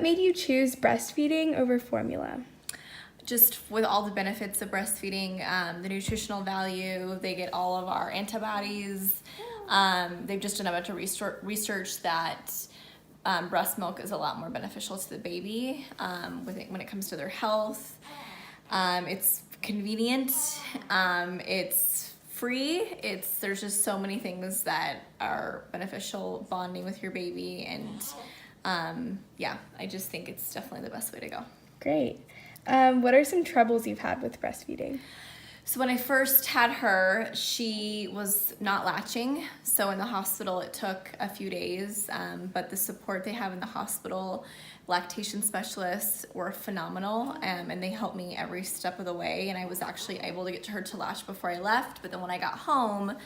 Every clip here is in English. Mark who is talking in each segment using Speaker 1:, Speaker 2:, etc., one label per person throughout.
Speaker 1: made you choose breastfeeding over formula?
Speaker 2: Just with all the benefits of breastfeeding, the nutritional value, they get all of our antibodies. They've just done a bunch of research that breast milk is a lot more beneficial to the baby when it comes to their health. It's convenient. It's free. There's just so many things that are beneficial, bonding with your baby, and yeah, I just think it's definitely the best way to go.
Speaker 1: Great. What are some troubles you've had with breastfeeding?
Speaker 2: So when I first had her, she was not latching. So in the hospital, it took a few days, but the support they have in the hospital, lactation specialists were phenomenal, and they helped me every step of the way. And I was actually able to get her to latch before I left. But then when I got home,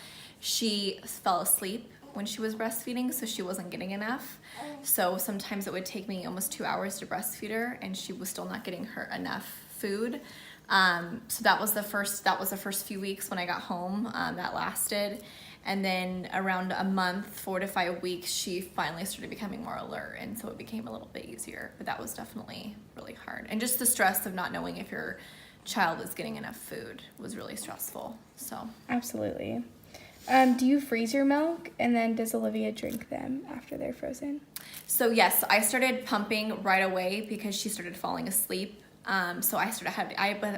Speaker 2: she fell asleep when she was breastfeeding, so she wasn't getting enough. So sometimes it would take me almost 2 hours to breastfeed her, and she was still not getting her enough food. So that was the first few weeks when I got home. That lasted, and then around a month, 4 to 5 weeks, she finally started becoming more alert, and so it became a little bit easier. But that was definitely really hard, and just the stress of not knowing if your child is getting enough food was really stressful. So
Speaker 1: Absolutely. Do you freeze your milk, and then does Olivia drink them after they're frozen?
Speaker 2: So yes, I started pumping right away because she started falling asleep. So I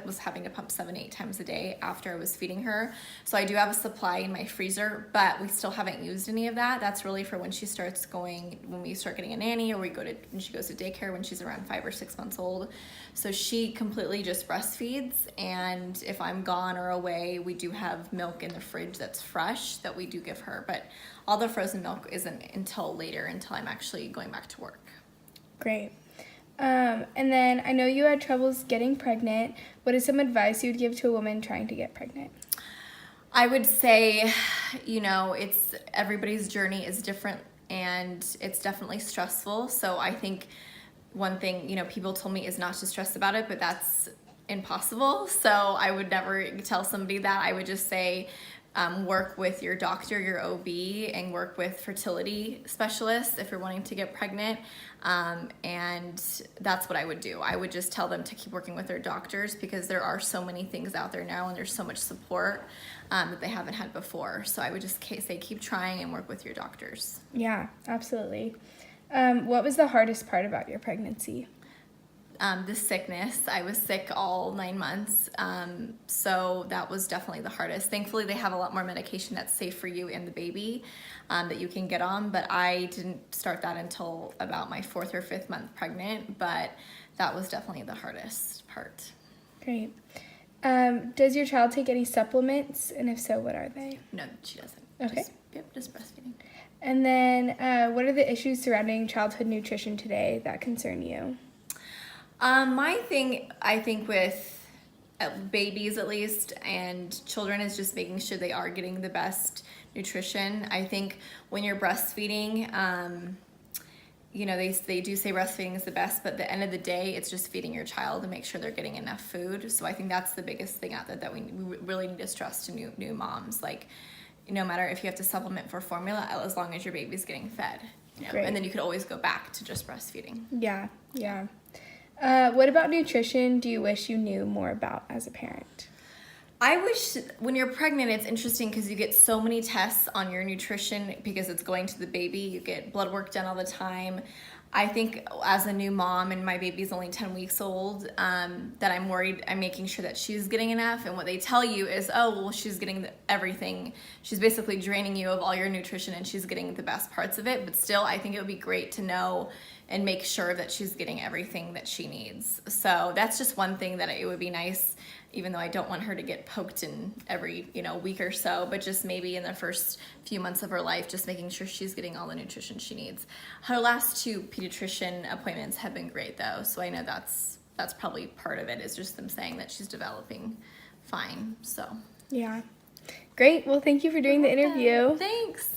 Speaker 2: was having to pump 7-8 times a day after I was feeding her. So I do have a supply in my freezer, but we still haven't used any of that. That's really for when we start getting a nanny, or when she goes to daycare when she's around 5 or 6 months old. So she completely just breastfeeds, and if I'm gone or away, we do have milk in the fridge that's fresh that we do give her, but all the frozen milk isn't until later, until I'm actually going back to work.
Speaker 1: Great. And then I know you had troubles getting pregnant. What is some advice you would give to a woman trying to get pregnant?
Speaker 2: I would say, everybody's journey is different, and it's definitely stressful. So I think one thing, people told me is not to stress about it, but that's impossible. So I would never tell somebody that. I would just say, work with your doctor, your OB, and work with fertility specialists if you're wanting to get pregnant. And that's what I would do. I would just tell them to keep working with their doctors, because there are so many things out there now, and there's so much support that they haven't had before. So I would just say keep trying and work with your doctors.
Speaker 1: Yeah, absolutely. What was the hardest part about your pregnancy?
Speaker 2: The sickness. I was sick all 9 months, so that was definitely the hardest. Thankfully, they have a lot more medication that's safe for you and the baby that you can get on, but I didn't start that until about my 4th or 5th month pregnant, but that was definitely the hardest part.
Speaker 1: Great. Does your child take any supplements, and if so, what are they?
Speaker 2: No, she doesn't.
Speaker 1: Okay.
Speaker 2: Just breastfeeding.
Speaker 1: And then what are the issues surrounding childhood nutrition today that concern you?
Speaker 2: My thing, I think, with babies at least, and children, is just making sure they are getting the best nutrition. I think when you're breastfeeding, they do say breastfeeding is the best, but at the end of the day, it's just feeding your child and make sure they're getting enough food. So I think that's the biggest thing out there that we really need to stress to new moms. Like, no matter if you have to supplement for formula, as long as your baby's getting fed.
Speaker 1: Great.
Speaker 2: And then you could always go back to just breastfeeding.
Speaker 1: Yeah. What about nutrition do you wish you knew more about as a parent?
Speaker 2: I wish when you're pregnant, it's interesting because you get so many tests on your nutrition because it's going to the baby. You get blood work done all the time. I think as a new mom, and my baby's only 10 weeks old, that I'm worried I'm making sure that she's getting enough. And what they tell you is, she's getting everything. She's basically draining you of all your nutrition, and she's getting the best parts of it. But still, I think it would be great to know and make sure that she's getting everything that she needs. So that's just one thing that it would be nice, even though I don't want her to get poked in every week or so, but just maybe in the first few months of her life, just making sure she's getting all the nutrition she needs. Her last 2 pediatrician appointments have been great though, so I know that's probably part of it, is just them saying that she's developing fine. So
Speaker 1: yeah, great. Well, thank you for doing the interview.
Speaker 2: Thanks.